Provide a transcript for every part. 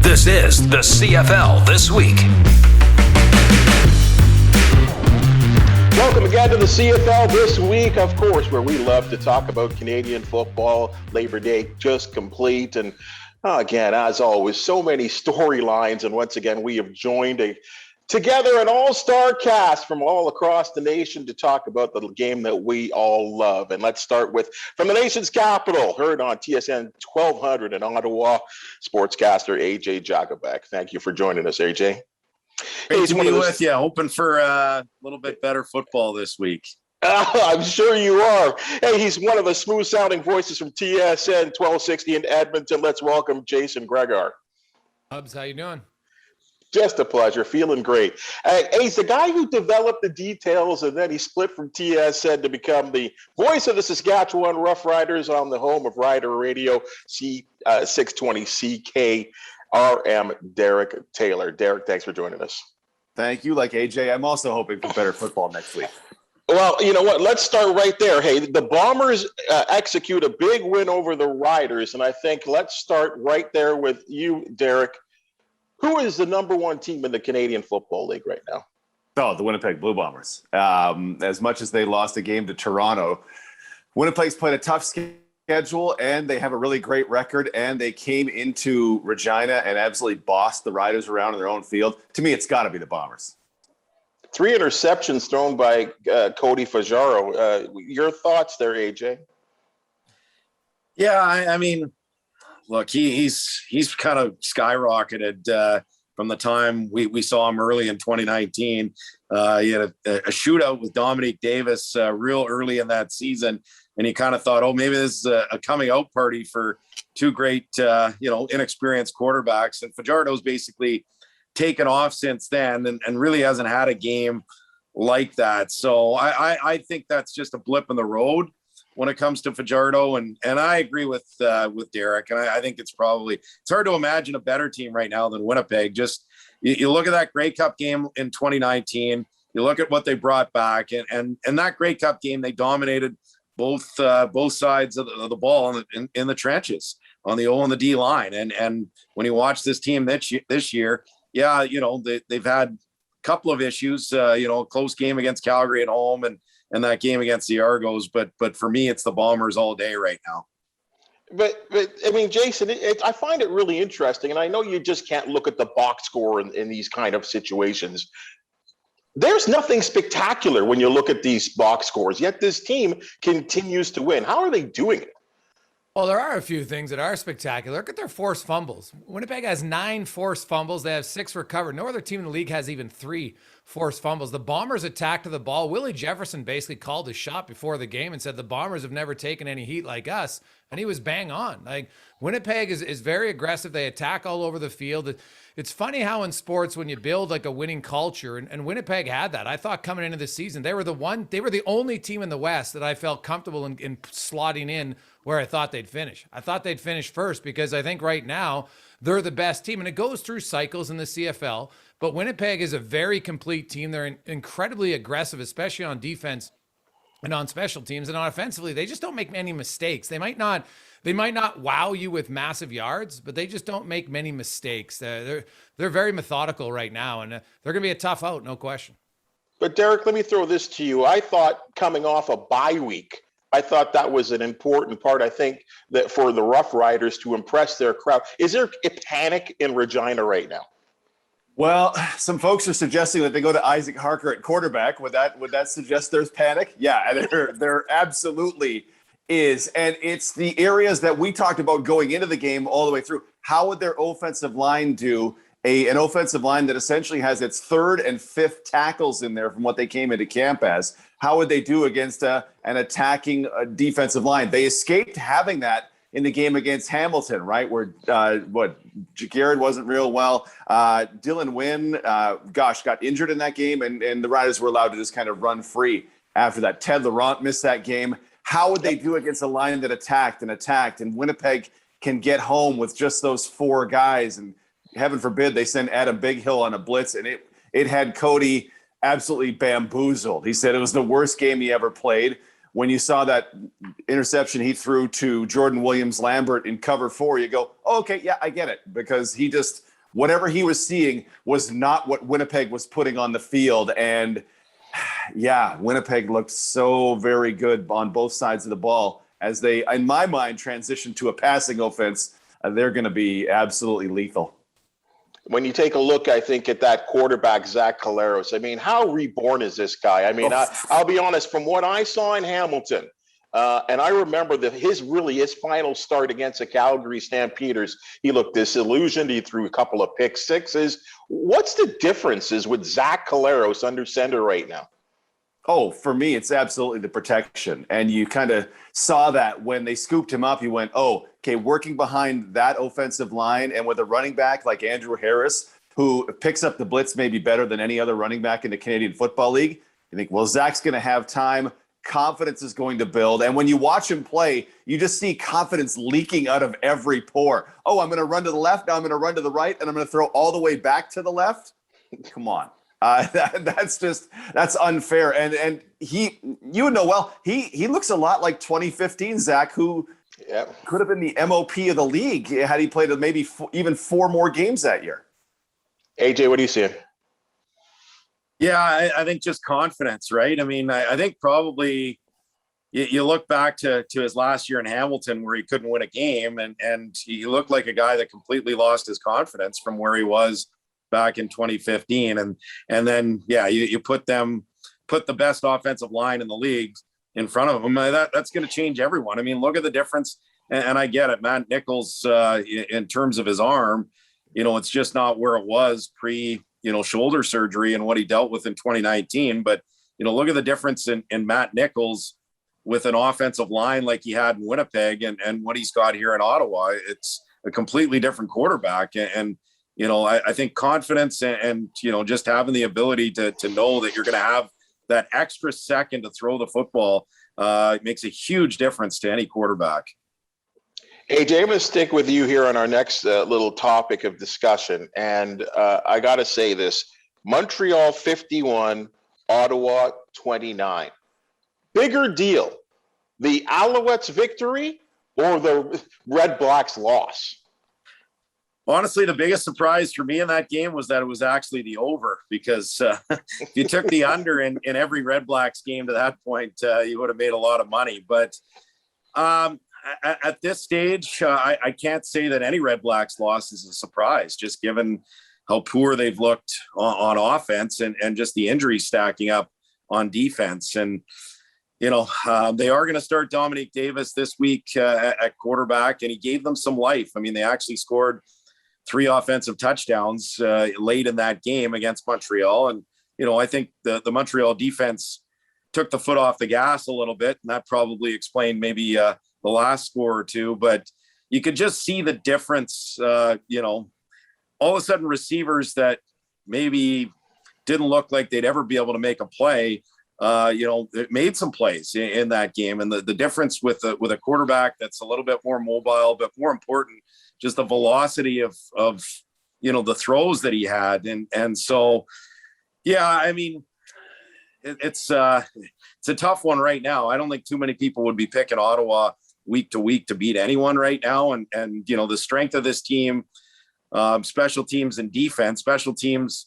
This is the CFL This Week. Welcome again to the CFL This Week, of course, where we love to talk about Canadian football. Labor Day just complete. And again, as always, so many storylines. And once again, we have joined together an all-star cast from all across the nation to talk about the game that we all love. And let's start with, from the nation's capital, heard on TSN 1200 in Ottawa, sportscaster AJ Jakubec. Thank you for joining us, AJ. Great to be with you. Hoping for a little bit better football this week. I'm sure you are. Hey, he's one of the smooth-sounding voices from TSN 1260 in Edmonton. Let's welcome Jason Gregor. Hubs, how you doing? Just a pleasure. Feeling great. He's the guy who developed the details, and then he split from TSN to become the voice of the Saskatchewan Roughriders on the home of Rider Radio, 620 CKRM, Derek Taylor. Derek, thanks for joining us. Thank you. Like AJ, I'm also hoping for better football next week. Well, you know what? Let's start right there. Hey, the Bombers execute a big win over the Riders, and I think let's start right there with you, Derek. Who is the number one team in the Canadian Football League right now? Oh, the Winnipeg Blue Bombers. As much as they lost a game to Toronto, Winnipeg's played a tough schedule, and they have a really great record, and they came into Regina and absolutely bossed the Riders around in their own field. To me, it's got to be the Bombers. 3 interceptions thrown by Cody Fajardo. Your thoughts there, AJ? Yeah, I mean, look, he's kind of skyrocketed from the time we saw him early in 2019. He had a shootout with Dominique Davis real early in that season, and he kind of thought, oh, maybe this is a coming out party for two great, inexperienced quarterbacks. And Fajardo's basically taken off since then and really hasn't had a game like that. So I think that's just a blip in the road when it comes to Fajardo, and I agree with Derek, and I think it's hard to imagine a better team right now than Winnipeg. Just you look at that Grey Cup game in 2019, you look at what they brought back, and that Grey Cup game they dominated both sides of the ball in the trenches on the O and the D line, and when you watch this team this year, yeah, they've had a couple of issues, a close game against Calgary at home and that game against the Argos, but for me, it's the Bombers all day right now. But I mean, Jason, I find it really interesting, and I know you just can't look at the box score in these kind of situations. There's nothing spectacular when you look at these box scores, yet this team continues to win. How are they doing it? Well, there are a few things that are spectacular. Look at their forced fumbles. Winnipeg has 9 forced fumbles. They have 6 recovered. No other team in the league has even 3 forced fumbles. The Bombers attacked to the ball. Willie Jefferson basically called his shot before the game and said the Bombers have never taken any heat like us, and he was bang on. Like, Winnipeg is very aggressive. They attack all over the field. It's funny how in sports when you build like a winning culture, and Winnipeg had that. I thought coming into the season, they were the only team in the West that I felt comfortable in slotting in where I thought they'd finish. I thought they'd finish first because I think right now they're the best team, and it goes through cycles in the CFL, but Winnipeg is a very complete team. They're incredibly aggressive, especially on defense and on special teams, and on offensively, they just don't make many mistakes. They might not wow you with massive yards, but they just don't make many mistakes. They're very methodical right now, and they're going to be a tough out, no question. But Derek, let me throw this to you. I thought coming off a bye week, I thought that was an important part. I think that for the Rough Riders to impress their crowd. Is there a panic in Regina right now? Well, some folks are suggesting that they go to Isaac Harker at quarterback. Would that suggest there's panic? Yeah, there absolutely is. And it's the areas that we talked about going into the game all the way through. How would their offensive line do? An offensive line that essentially has its 3rd and 5th tackles in there from what they came into camp as. How would they do against an attacking defensive line? They escaped having that in the game against Hamilton, right? Where Jared wasn't real well. Dylan Wynn, got injured in that game, and the Riders were allowed to just kind of run free after that. Ted Laurent missed that game. How would they do against a line that attacked, and Winnipeg can get home with just those 4 guys? And heaven forbid they send Adam Bighill on a blitz, and it had Cody absolutely bamboozled. He said it was the worst game he ever played. When you saw that interception he threw to Jordan Williams-Lambert in cover 4, you go, oh, okay, yeah, I get it, because he just whatever he was seeing was not what Winnipeg was putting on the field. And yeah, Winnipeg looked so very good on both sides of the ball as they, in my mind, transitioned to a passing offense. They're going to be absolutely lethal. When you take a look, I think, at that quarterback, Zach Caleros, I mean, how reborn is this guy? I mean, I'll be honest, from what I saw in Hamilton, and I remember that his final start against the Calgary Stampeders, he looked disillusioned. He threw a couple of pick sixes. What's the differences with Zach Caleros under center right now? Oh, for me, it's absolutely the protection. And you kind of saw that when they scooped him up, you went, oh, okay, working behind that offensive line and with a running back like Andrew Harris, who picks up the blitz maybe better than any other running back in the Canadian Football League. You think, well, Zach's going to have time. Confidence is going to build. And when you watch him play, you just see confidence leaking out of every pore. Oh, I'm going to run to the left. Now I'm going to run to the right, and I'm going to throw all the way back to the left. Come on. That's unfair. And he, you would know well, he looks a lot like 2015 Zach, who could have been the MOP of the league had he played maybe even 4 more games that year. AJ, what do you see? Yeah, I think just confidence, right? I mean, I think probably you look back to his last year in Hamilton where he couldn't win a game, and he looked like a guy that completely lost his confidence from where he was back in 2015. And then, you put the best offensive line in the league in front of him. That's going to change everyone. I mean, look at the difference. And I get it, Matt Nichols, in terms of his arm, it's just not where it was pre, shoulder surgery and what he dealt with in 2019. But, look at the difference in Matt Nichols with an offensive line like he had in Winnipeg and what he's got here in Ottawa. It's a completely different quarterback. And I think confidence and just having the ability to know that you're going to have that extra second to throw the football makes a huge difference to any quarterback. AJ, I'm going to stick with you here on our next little topic of discussion. And I got to say this, Montreal 51, Ottawa 29. Bigger deal, the Alouettes victory or the Redblacks loss? Honestly, the biggest surprise for me in that game was that it was actually the over, because if you took the under in every Redblacks game to that point, you would have made a lot of money. But at this stage, I can't say that any Redblacks loss is a surprise, just given how poor they've looked on offense and just the injuries stacking up on defense. And, they are going to start Dominique Davis this week at quarterback, and he gave them some life. I mean, they actually scored 3 offensive touchdowns late in that game against Montreal. And, I think the Montreal defense took the foot off the gas a little bit, and that probably explained maybe the last score or two. But you could just see the difference, all of a sudden receivers that maybe didn't look like they'd ever be able to make a play, it made some plays in that game. And the difference with a quarterback that's a little bit more mobile, but more important, just the velocity of the throws that he had. And so, I mean, it's a tough one right now. I don't think too many people would be picking Ottawa week to week to beat anyone right now. And the strength of this team, special teams and defense, special teams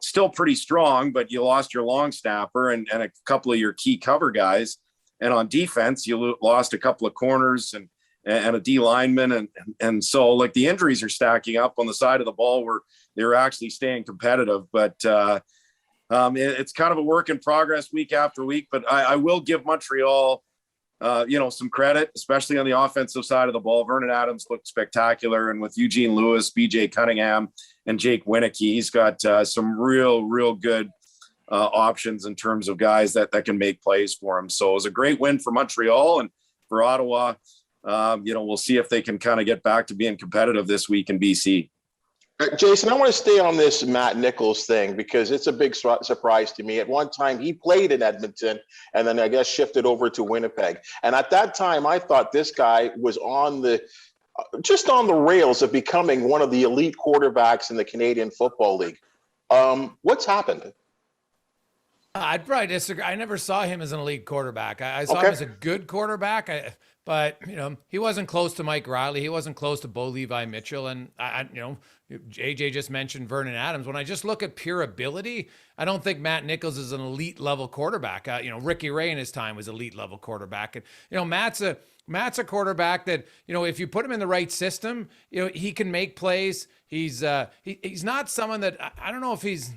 still pretty strong, but you lost your long snapper and a couple of your key cover guys. And on defense, you lost a couple of corners and a D lineman. And so like the injuries are stacking up on the side of the ball where they're actually staying competitive. But it's kind of a work in progress week after week, but I will give Montreal, some credit, especially on the offensive side of the ball. Vernon Adams looked spectacular. And with Eugene Lewis, BJ Cunningham, and Jake Winneke, he's got some real good options in terms of guys that can make plays for him. So it was a great win for Montreal, and for Ottawa. We'll see if they can kind of get back to being competitive this week in BC. Jason, I want to stay on this Matt Nichols thing because it's a big surprise to me. At one time, he played in Edmonton and then I guess shifted over to Winnipeg. And at that time, I thought this guy was just on the rails of becoming one of the elite quarterbacks in the Canadian Football League. What's happened? I'd probably disagree. I never saw him as an elite quarterback. I saw him as a good quarterback. But he wasn't close to Mike Riley. He wasn't close to Bo Levi Mitchell. And AJ just mentioned Vernon Adams. When I just look at pure ability, I don't think Matt Nichols is an elite level quarterback. Ricky Ray in his time was elite level quarterback. And, Matt's a quarterback that, if you put him in the right system, he can make plays. He's not someone that, I don't know if he's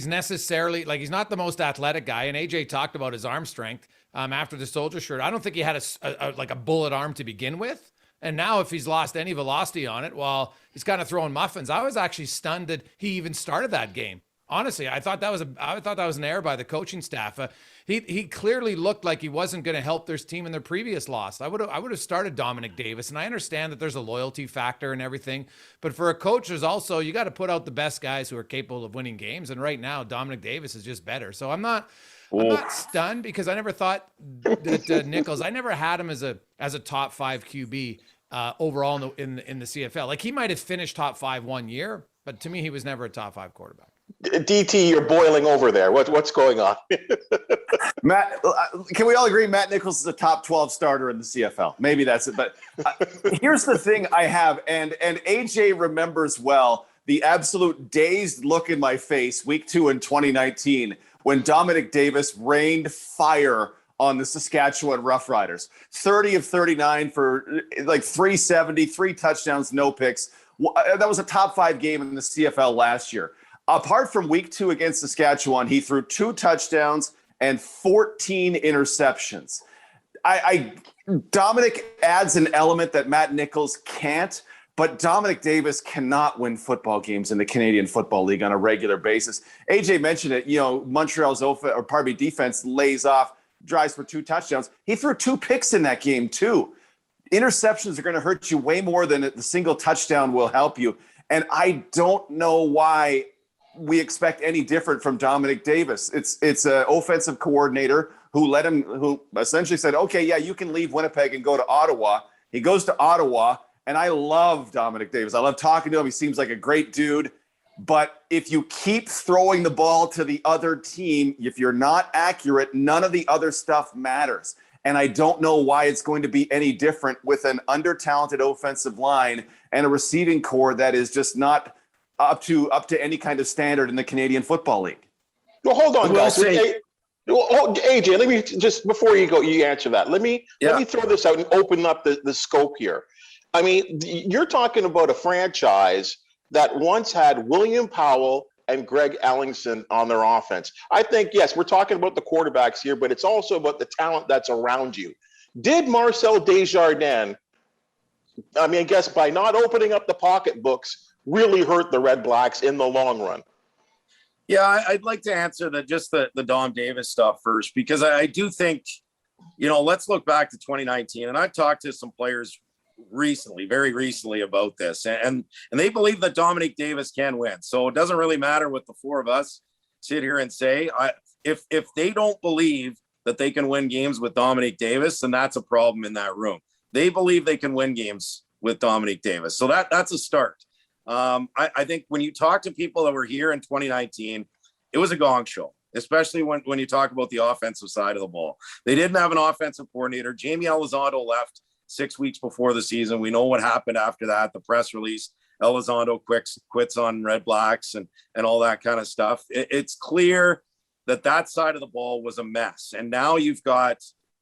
necessarily, like, he's not the most athletic guy. And AJ talked about his arm strength after the soldier shirt. I don't think he had a bullet arm to begin with. And now if he's lost any velocity on it, well, he's kind of throwing muffins. I was actually stunned that he even started that game. Honestly, I thought that was an error by the coaching staff. He clearly looked like he wasn't going to help their team in their previous loss. I would have started Dominic Davis, and I understand that there's a loyalty factor and everything, but for a coach, there's also, you got to put out the best guys who are capable of winning games. And right now, Dominic Davis is just better. So I'm not stunned, because I never thought that Nichols, I never had him as a top 5 QB overall in the CFL. Like, he might have finished top 5 one year, but to me, he was never a top 5 quarterback. DT, you're boiling over there. What's going on? Matt, can we all agree Matt Nichols is a top 12 starter in the CFL? Maybe that's it. But here's the thing I have, and AJ remembers well the absolute dazed look in my face week 2 in 2019 when Dominic Davis rained fire on the Saskatchewan Roughriders. 30 of 39 for like 370, 3 touchdowns, no picks. That was a top 5 game in the CFL last year. Apart from week 2 against Saskatchewan, he threw 2 touchdowns and 14 interceptions. Dominic adds an element that Matt Nichols can't, but Dominic Davis cannot win football games in the Canadian Football League on a regular basis. AJ mentioned it, Montreal's defense lays off, drives for 2 touchdowns. He threw 2 picks in that game too. Interceptions are going to hurt you way more than the single touchdown will help you. And I don't know why we expect any different from Dominic Davis. It's an offensive coordinator who essentially said, okay, yeah, you can leave Winnipeg and go to Ottawa. He goes to Ottawa, and I love Dominic Davis. I love talking to him. He seems like a great dude. But if you keep throwing the ball to the other team, if you're not accurate, none of the other stuff matters. And I don't know why it's going to be any different with an under-talented offensive line and a receiving core that is just not up to any kind of standard in the Canadian Football League. Well, hold on, guys. AJ, let me just, before you answer that, let me throw this out and open up the scope here. I mean, you're talking about a franchise that once had William Powell and Greg Ellingson on their offense. I think, yes, we're talking about the quarterbacks here, but it's also about the talent that's around you. Did Marcel Desjardins, I guess by not opening up the pocketbooks, really hurt the Redblacks in the long run? Yeah, I'd like to answer the Dom Davis stuff first, because I do think, let's look back to 2019. And I've talked to some players very recently about this, and they believe that Dominic Davis can win. So it doesn't really matter what the 4 of us sit here and say. If they don't believe that they can win games with Dominic Davis, then that's a problem in that room. They believe they can win games with Dominic Davis. So that's a start. I think when you talk to people that were here in 2019, it was a gong show, especially when you talk about the offensive side of the ball. They didn't have an offensive coordinator. Jamie Elizondo left 6 weeks before the season. We know what happened after that, the press release. Elizondo quits on Redblacks and all that kind of stuff. It's clear that side of the ball was a mess. And now you've got,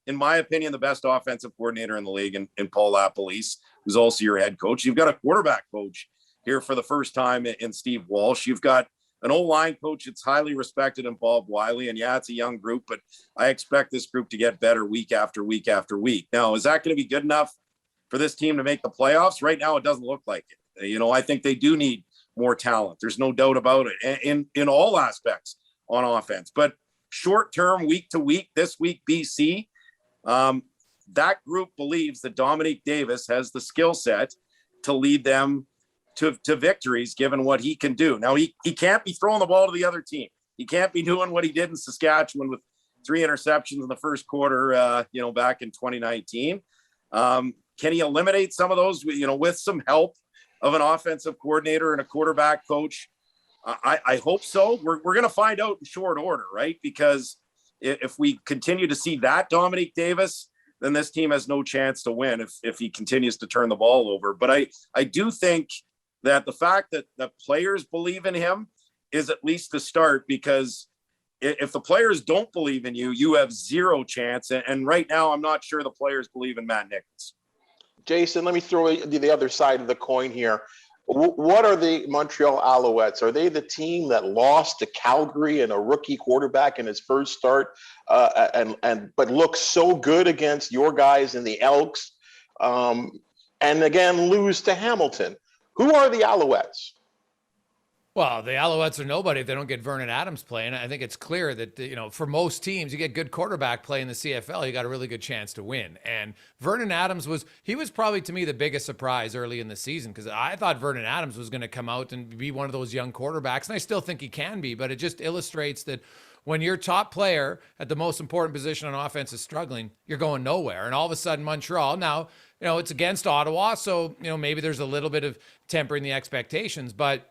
in my opinion, the best offensive coordinator in the league in Paul LaPolice, who's also your head coach. You've got a quarterback coach here for the first time in Steve Walsh. You've got an O-line coach that's highly respected in Bob Wiley. And yeah, it's a young group, but I expect this group to get better week after week after week. Now, is that going to be good enough for this team to make the playoffs? Right now, it doesn't look like it. I think they do need more talent. There's no doubt about it in all aspects on offense. But short term, week to week, this week, BC, that group believes that Dominic Davis has the skill set to lead them to victories, given what he can do. Now, he can't be throwing the ball to the other team. He can't be doing what he did in Saskatchewan with 3 interceptions in the first quarter, back in 2019. Can he eliminate some of those, with some help of an offensive coordinator and a quarterback coach? I hope so. We're going to find out in short order, right? Because if we continue to see that Dominic Davis, then this team has no chance to win if he continues to turn the ball over. But I do think that the fact that the players believe in him is at least the start, because if the players don't believe in you, you have zero chance. And right now, I'm not sure the players believe in Matt Nichols. Jason, let me throw the other side of the coin here. What are the Montreal Alouettes? Are they the team that lost to Calgary and a rookie quarterback in his first start, but looks so good against your guys in the Elks, and again lose to Hamilton? Who are the Alouettes? Well, the Alouettes are nobody if they don't get Vernon Adams playing. I think it's clear that, for most teams, you get good quarterback play in the CFL, you got a really good chance to win. And Vernon Adams was probably, to me, the biggest surprise early in the season, because I thought Vernon Adams was going to come out and be one of those young quarterbacks, and I still think he can be, but it just illustrates that when your top player at the most important position on offense is struggling, you're going nowhere. And all of a sudden, Montreal, now, it's against Ottawa, so, maybe there's a little bit of tempering the expectations, but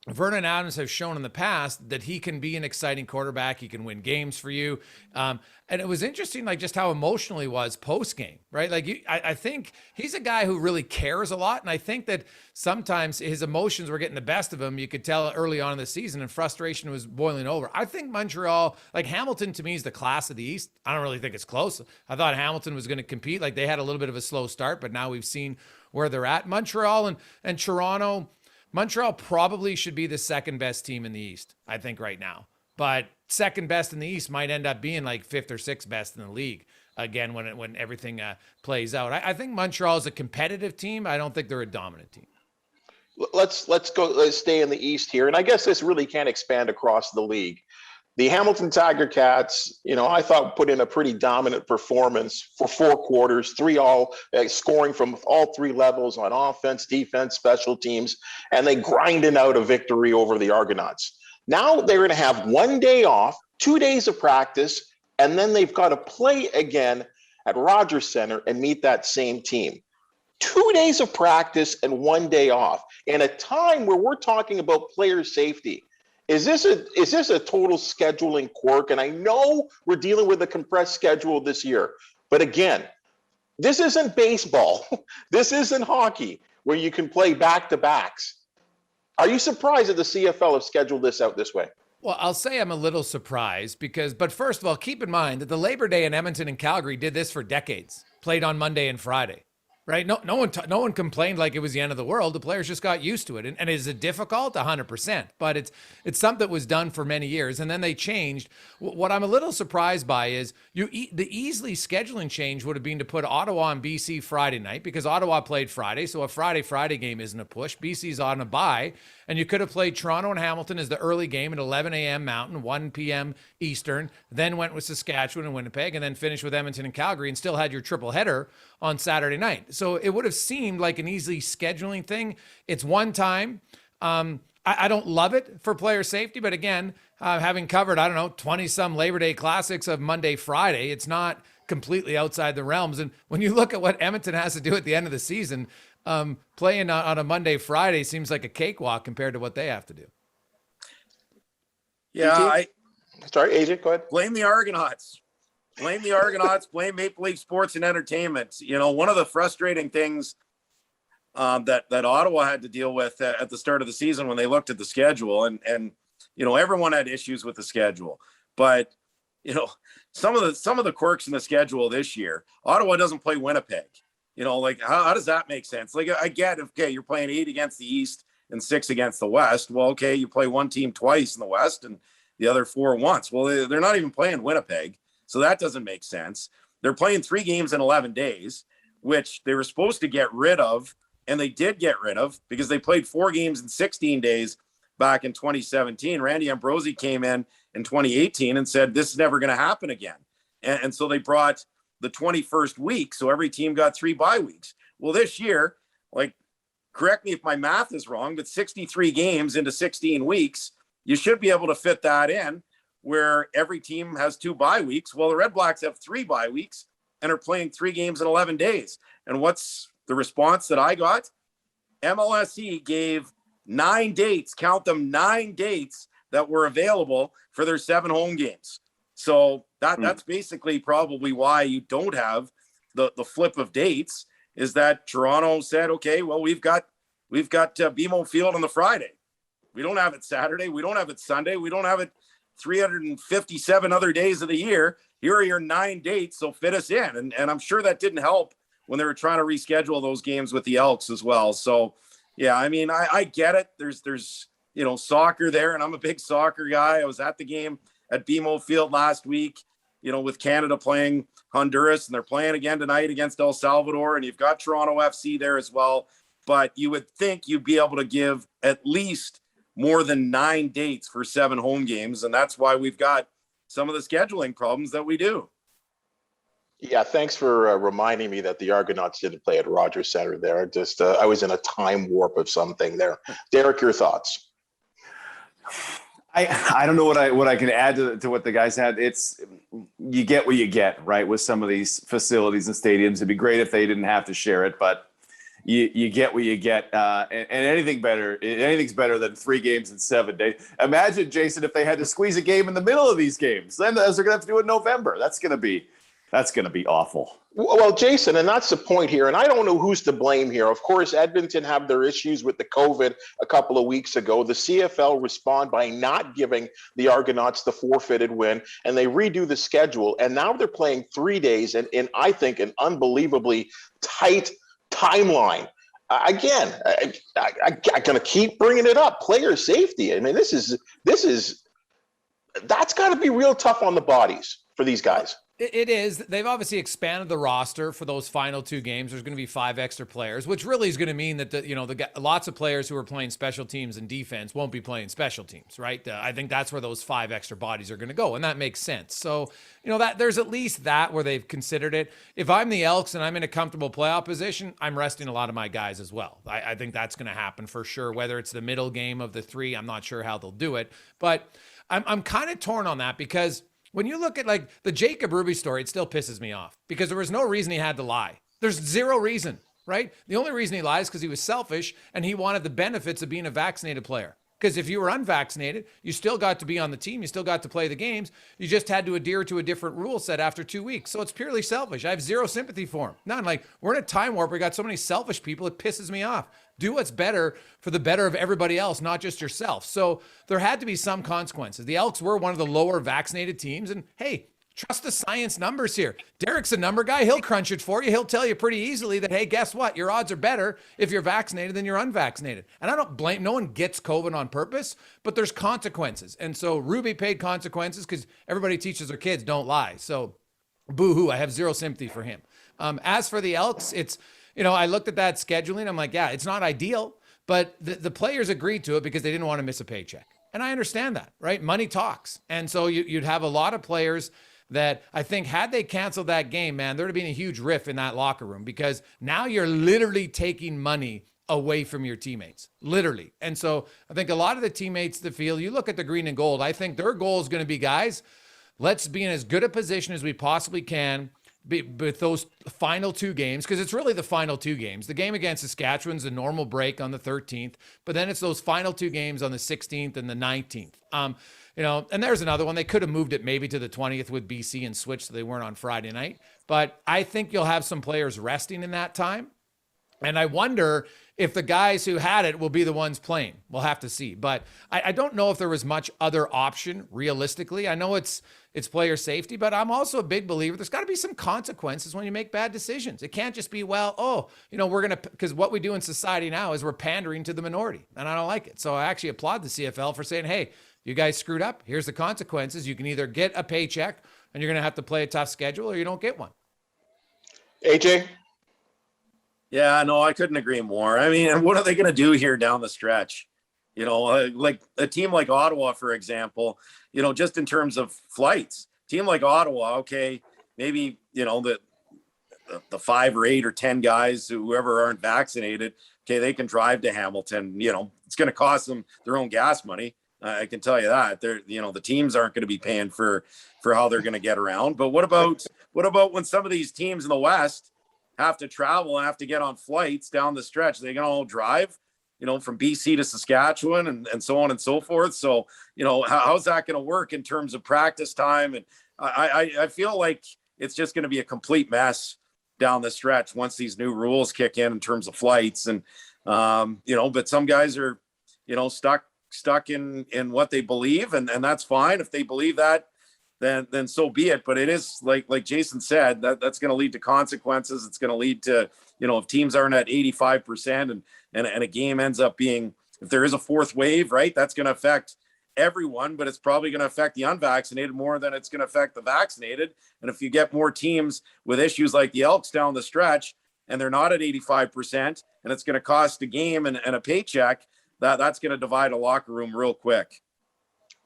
Vernon Adams has shown in the past that he can be an exciting quarterback. He can win games for you. And it was interesting, just how emotional he was post-game, right? I think he's a guy who really cares a lot. And I think that sometimes his emotions were getting the best of him. You could tell early on in the season, and frustration was boiling over. I think Montreal, Hamilton to me is the class of the East. I don't really think it's close. I thought Hamilton was going to compete. They had a little bit of a slow start, but now we've seen where they're at. Montreal and Toronto, Montreal probably should be the second best team in the East, I think, right now. But second best in the East might end up being fifth or sixth best in the league again when everything plays out. I think Montreal is a competitive team. I don't think they're a dominant team. Let's stay in the East here, and I guess this really can expand across the league. The Hamilton Tiger Cats, I thought put in a pretty dominant performance for 4 quarters, 3 all scoring from all 3 levels on offense, defense, special teams, and they grinded out a victory over the Argonauts. Now they're going to have 1 day off, 2 days of practice, and then they've got to play again at Rogers Center and meet that same team. 2 days of practice and 1 day off in a time where we're talking about player safety. Is this a total scheduling quirk? And I know we're dealing with a compressed schedule this year, but again, this isn't baseball. This isn't hockey where you can play back-to-backs. Are you surprised that the CFL have scheduled this out this way? Well, I'll say I'm a little surprised but first of all, keep in mind that the Labor Day in Edmonton and Calgary did this for decades, played on Monday and Friday. Right? No one complained like it was the end of the world. The players just got used to it. And is it difficult? 100%. But it's something that was done for many years. And then they changed. What I'm a little surprised by is the easily scheduling change would have been to put Ottawa and BC Friday night, because Ottawa played Friday. So a Friday game isn't a push. BC's on a bye. And you could have played Toronto and Hamilton as the early game at 11 a.m. Mountain, 1 p.m. Eastern, then went with Saskatchewan and Winnipeg, and then finished with Edmonton and Calgary, and still had your triple header on Saturday night. So it would have seemed like an easy scheduling thing. It's one time. I don't love it for player safety, but again, having covered, 20-some Labor Day classics of Monday, Friday, it's not completely outside the realms. And when you look at what Edmonton has to do at the end of the season, playing on a Monday, Friday seems like a cakewalk compared to what they have to do. Yeah, Sorry, AJ, go ahead. Blame the Argonauts. Blame Maple Leaf Sports and Entertainment. One of the frustrating things that Ottawa had to deal with at the start of the season when they looked at the schedule, and everyone had issues with the schedule, but some of the quirks in the schedule this year, Ottawa doesn't play Winnipeg. How does that make sense? I get, okay, you're playing 8 against the East and 6 against the West. Well, okay, you play one team twice in the West and the other 4 once. Well, they're not even playing Winnipeg, so that doesn't make sense. They're playing 3 games in 11 days, which they were supposed to get rid of, and they did get rid of because they played 4 games in 16 days back in 2017. Randy Ambrosie came in 2018 and said, this is never going to happen again. And so they brought the 21st week, so every team got 3 bye weeks. Well, this year, correct me if my math is wrong, but 63 games into 16 weeks, you should be able to fit that in where every team has 2 bye weeks. Well, the Redblacks have 3 bye weeks and are playing 3 games in 11 days. And what's the response that I got? MLSE gave 9 dates, count them, 9 dates that were available for their 7 home games. So that's basically probably why you don't have the flip of dates, is that Toronto said, okay, well, we've got we've got BMO Field on the Friday. We don't have it Saturday. We don't have it Sunday. We don't have it 357 other days of the year. Here are your 9 dates, so fit us in. And I'm sure that didn't help when they were trying to reschedule those games with the Elks as well. So, yeah, I mean, I get it. There's soccer there, and I'm a big soccer guy. I was at the game at BMO Field last week, with Canada playing Honduras, and they're playing again tonight against El Salvador, and you've got Toronto FC there as well. But you would think you'd be able to give at least more than 9 dates for 7 home games, and that's why we've got some of the scheduling problems that we do. Yeah, thanks for reminding me that the Argonauts didn't play at Rogers Center there. I was in a time warp of something there. Derek, your thoughts? I don't know what I can add to what the guys had. It's, you get what you get, right, with some of these facilities and stadiums. It'd be great if they didn't have to share it, but you get what you get, and anything's better than 3 games in 7 days. Imagine, Jason, if they had to squeeze a game in the middle of these games, then they're going to have to do it in November. That's going to be awful. Well, Jason, and that's the point here, and I don't know who's to blame here. Of course, Edmonton have their issues with the COVID a couple of weeks ago. The CFL respond by not giving the Argonauts the forfeited win, and they redo the schedule, and now they're playing 3 days in I think, an unbelievably tight timeline. Again, I'm going to keep bringing it up. Player safety. I mean, that's got to be real tough on the bodies for these guys. It is. They've obviously expanded the roster for those final 2 games. There's going to be 5 extra players, which really is going to mean that lots of players who are playing special teams and defense won't be playing special teams, right? I think that's where those 5 extra bodies are going to go, and that makes sense. So, that there's at least that where they've considered it. If I'm the Elks and I'm in a comfortable playoff position, I'm resting a lot of my guys as well. I think that's going to happen for sure. Whether it's the middle game of the 3, I'm not sure how they'll do it, but I'm kind of torn on that because when you look at like the Jacob Ruby story, it still pisses me off because there was no reason he had to lie. There's 0 reason, right? The only reason he lies is because he was selfish and he wanted the benefits of being a vaccinated player. Because if you were unvaccinated, you still got to be on the team. You still got to play the games. You just had to adhere to a different rule set after 2 weeks. So it's purely selfish. I have 0 sympathy for him. None. Like, we're in a time warp. We got so many selfish people. It pisses me off. Do what's better for the better of everybody else, not just yourself. So there had to be some consequences. The Elks were one of the lower vaccinated teams. And hey, trust the science numbers here. Derek's a number guy. He'll crunch it for you. He'll tell you pretty easily that, hey, guess what? Your odds are better if you're vaccinated than you're unvaccinated. And I don't blame, no one gets COVID on purpose, but there's consequences. And so Ruby paid consequences because everybody teaches their kids don't lie. So boo-hoo, I have 0 sympathy for him. As for the Elks, it's, I looked at that scheduling. I'm like, yeah, it's not ideal, but the players agreed to it because they didn't want to miss a paycheck. And I understand that, right? Money talks. And so you'd have a lot of players that I think had they canceled that game, man, there'd have been a huge rift in that locker room because now you're literally taking money away from your teammates, literally. And so I think a lot of the teammates that feel, you look at the green and gold, I think their goal is going to be, guys, let's be in as good a position as we possibly can with those final 2 games, because it's really the final 2 games. The game against Saskatchewan's a normal break on the 13th, but then it's those final 2 games on the 16th and the 19th. And there's another one. They could have moved it maybe to the 20th with BC and switched so they weren't on Friday night. But I think you'll have some players resting in that time. And I wonder if the guys who had it will be the ones playing. We'll have to see. But I don't know if there was much other option realistically. I know it's player safety, but I'm also a big believer there's got to be some consequences when you make bad decisions. It can't just be, because what we do in society now is we're pandering to the minority, and I don't like it. So I actually applaud the CFL for saying, hey, you guys screwed up. Here's the consequences. You can either get a paycheck and you're going to have to play a tough schedule or you don't get one. AJ? Yeah, no, I couldn't agree more. I mean, what are they going to do here down the stretch? Like a team like Ottawa, for example, just in terms of flights, team like Ottawa, okay, maybe, the 5 or 8 or 10 guys, whoever aren't vaccinated, okay, they can drive to Hamilton. It's going to cost them their own gas money. I can tell you that. The teams aren't going to be paying for how they're going to get around. But what about when some of these teams in the West have to travel and have to get on flights down the stretch? They're going to all drive, from BC to Saskatchewan and so on and so forth. So, how's that going to work in terms of practice time? And I feel like it's just going to be a complete mess down the stretch once these new rules kick in terms of flights. And But some guys are, stuck in what they believe, and that's fine. If they believe that, then so be it. But it is like Jason said, that's going to lead to consequences. It's going to lead to, if teams aren't at 85% and a game ends up being, if there is a fourth wave, right, that's going to affect everyone, but it's probably going to affect the unvaccinated more than it's going to affect the vaccinated. And if you get more teams with issues like the Elks down the stretch and they're not at 85% and it's going to cost a game and a paycheck, that's going to divide a locker room real quick.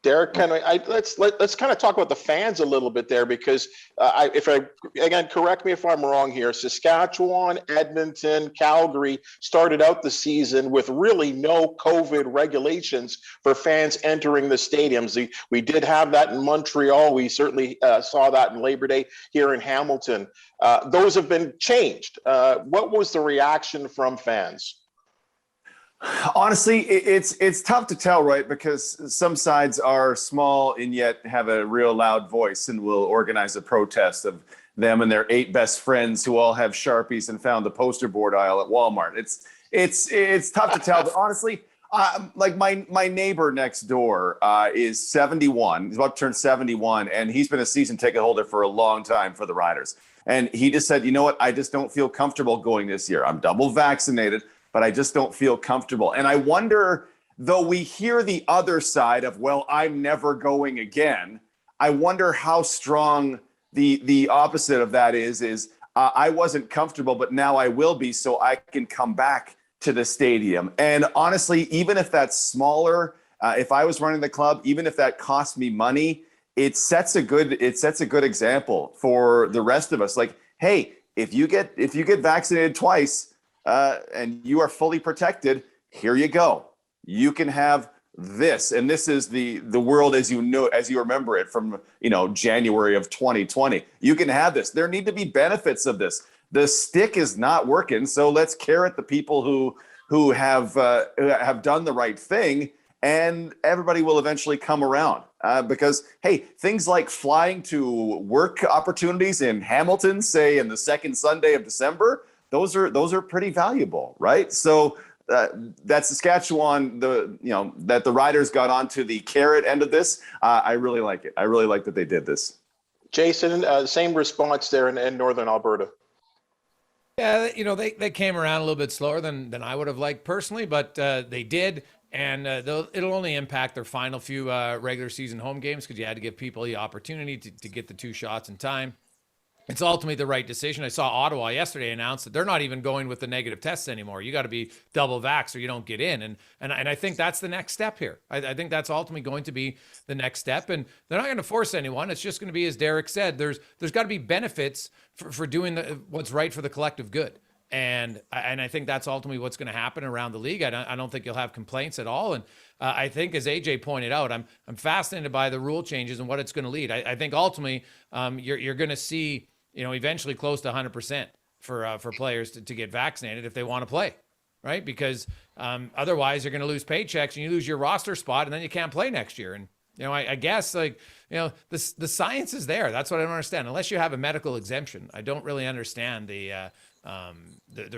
Derek, let's kind of talk about the fans a little bit there, because again, correct me if I'm wrong here. Saskatchewan, Edmonton, Calgary started out the season with really no COVID regulations for fans entering the stadiums. We did have that in Montreal. We certainly saw that in Labor Day here in Hamilton. Those have been changed. What was the reaction from fans? Honestly, it's tough to tell, right? Because some sides are small and yet have a real loud voice and will organize a protest of them and their 8 best friends who all have Sharpies and found the poster board aisle at Walmart. It's tough to tell, but honestly, like my neighbor next door is 71. He's about to turn 71, and he's been a season ticket holder for a long time for the Riders. And he just said, you know what? I just don't feel comfortable going this year. I'm double vaccinated, but I just don't feel comfortable. And I wonder, though we hear the other side of, well, I'm never going again, I wonder how strong the opposite of that is I wasn't comfortable, but now I will be, so I can come back to the stadium. And honestly, even if that's smaller, if I was running the club, even if that cost me money, it sets a good example for the rest of us. Like, hey, if you get vaccinated twice, and you are fully protected, here you go. You can have this. And this is the world as you remember it from, January of 2020. You can have this. There need to be benefits of this. The stick is not working, so let's carrot the people who have done the right thing, and everybody will eventually come around. Because, hey, things like flying to work opportunities in Hamilton, say in the second Sunday of December, those are pretty valuable, right? So that Saskatchewan, that the Riders got onto the carrot end of this, I really like it. I really like that they did this. Jason, same response there in Northern Alberta. Yeah, they came around a little bit slower than I would have liked personally, but they did. And it'll only impact their final few regular season home games, because you had to give people the opportunity to get the 2 shots in time. It's ultimately the right decision. I saw Ottawa yesterday announce that they're not even going with the negative tests anymore. You got to be double vaxxed or you don't get in. And I think that's the next step here. I think that's ultimately going to be the next step. And they're not going to force anyone. It's just going to be, as Derek said, there's got to be benefits for doing what's right for the collective good. And I think that's ultimately what's going to happen around the league. I don't think you'll have complaints at all. And I think, as AJ pointed out, I'm fascinated by the rule changes and what it's going to lead. I think ultimately you're going to see, eventually close to 100% for players to get vaccinated if they want to play, right? Because otherwise you're going to lose paychecks and you lose your roster spot, and then you can't play next year. And I guess the science is there. That's what I don't understand. Unless you have a medical exemption, I don't really understand the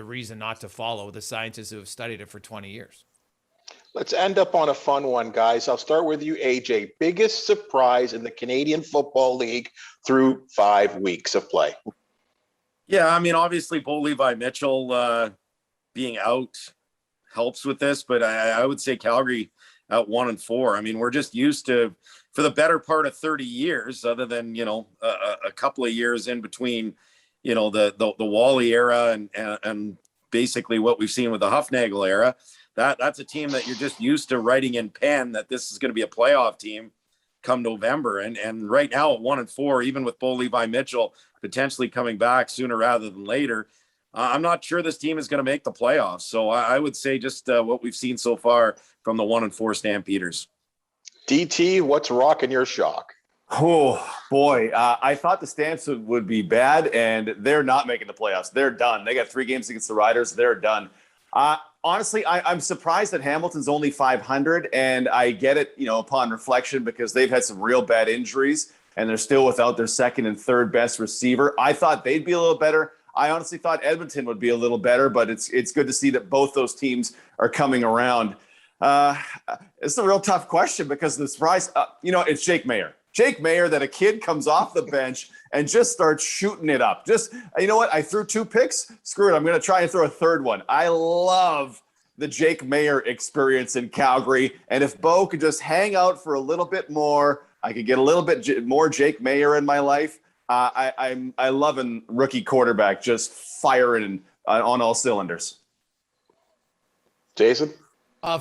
reason not to follow the scientists who have studied it for 20 years. Let's end up on a fun one, guys. I'll start with you, AJ. Biggest surprise in the Canadian Football League through 5 weeks of play? Yeah, I mean, obviously, Bo Levi Mitchell being out helps with this, but I would say Calgary at 1-4. I mean, we're just used to, for the better part of 30 years, other than, a couple of years in between, the Wally era and basically what we've seen with the Huffnagel era. That's a team that you're just used to writing in pen that this is going to be a playoff team come November. And right now at 1-4, even with Bo Levi Mitchell potentially coming back sooner rather than later, I'm not sure this team is going to make the playoffs. So I would say just what we've seen so far from the 1-4 Stampeders. DT, what's rocking your shock? Oh, boy. I thought the Stamps would be bad, and they're not making the playoffs. They're done. They got 3 games against the Riders. They're done. Honestly, I'm surprised that Hamilton's only 500, and I get it, upon reflection, because they've had some real bad injuries, and they're still without their second and third best receiver. I thought they'd be a little better. I honestly thought Edmonton would be a little better, but it's good to see that both those teams are coming around. It's a real tough question because the surprise, it's Jake Maier. Jake Maier, that a kid comes off the bench and just starts shooting it up. Just, you know what? I threw 2 picks. Screw it. I'm going to try and throw a third one. I love the Jake Maier experience in Calgary. And if Bo could just hang out for a little bit more, I could get a little bit more Jake Maier in my life. I'm loving rookie quarterback just firing on all cylinders. Jason?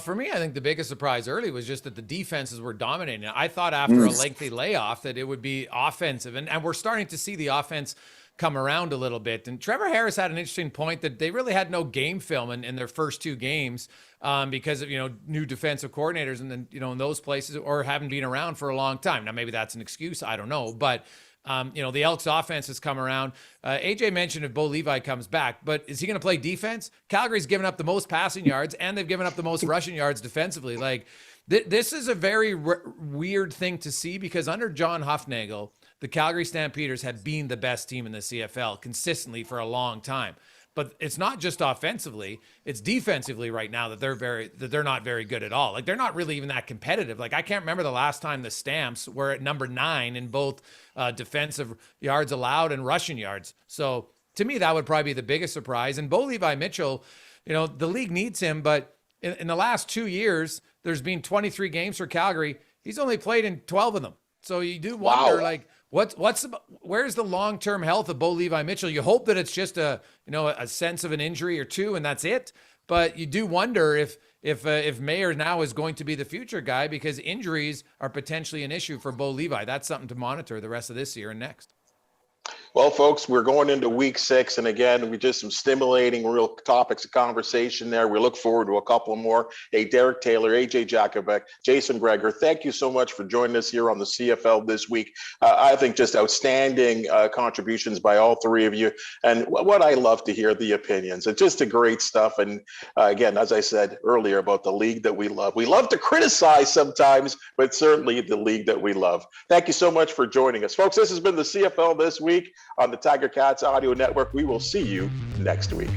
For me, I think the biggest surprise early was just that the defenses were dominating. I thought after a lengthy layoff that it would be offensive, and we're starting to see the offense come around a little bit. And Trevor Harris had an interesting point that they really had no game film in their first 2 games because of, new defensive coordinators and then, in those places, or haven't been around for a long time. Now, maybe that's an excuse. I don't know. But the Elks offense has come around. AJ mentioned if Bo Levi comes back, but is he going to play defense? Calgary's given up the most passing yards and they've given up the most rushing yards defensively. Like this is a very weird thing to see because under John Hufnagel, the Calgary Stampeders have been the best team in the CFL consistently for a long time. But it's not just offensively; it's defensively right now that they're not very good at all. Like they're not really even that competitive. Like I can't remember the last time the Stamps were at number 9 in both defensive yards allowed and rushing yards. So to me, that would probably be the biggest surprise. And Bo Levi Mitchell, the league needs him, but in the last 2 years, there's been 23 games for Calgary. He's only played in 12 of them. So you do wonder, where's the long-term health of Bo Levi Mitchell? You hope that it's just a sense of an injury or 2 and that's it. But you do wonder if Maier now is going to be the future guy because injuries are potentially an issue for Bo Levi. That's something to monitor the rest of this year and next. Well, folks, we're going into week 6. And again, we just some stimulating real topics of conversation there. We look forward to a couple more. Hey, Derek Taylor, AJ Jakubec, Jason Gregor, thank you so much for joining us here on the CFL this week. I think just outstanding contributions by all 3 of you. And what I love to hear the opinions. It's just a great stuff. And again, as I said earlier about the league that we love to criticize sometimes, but certainly the league that we love. Thank you so much for joining us. Folks, this has been the CFL This Week on the Tiger Cats Audio Network. We will see you next week.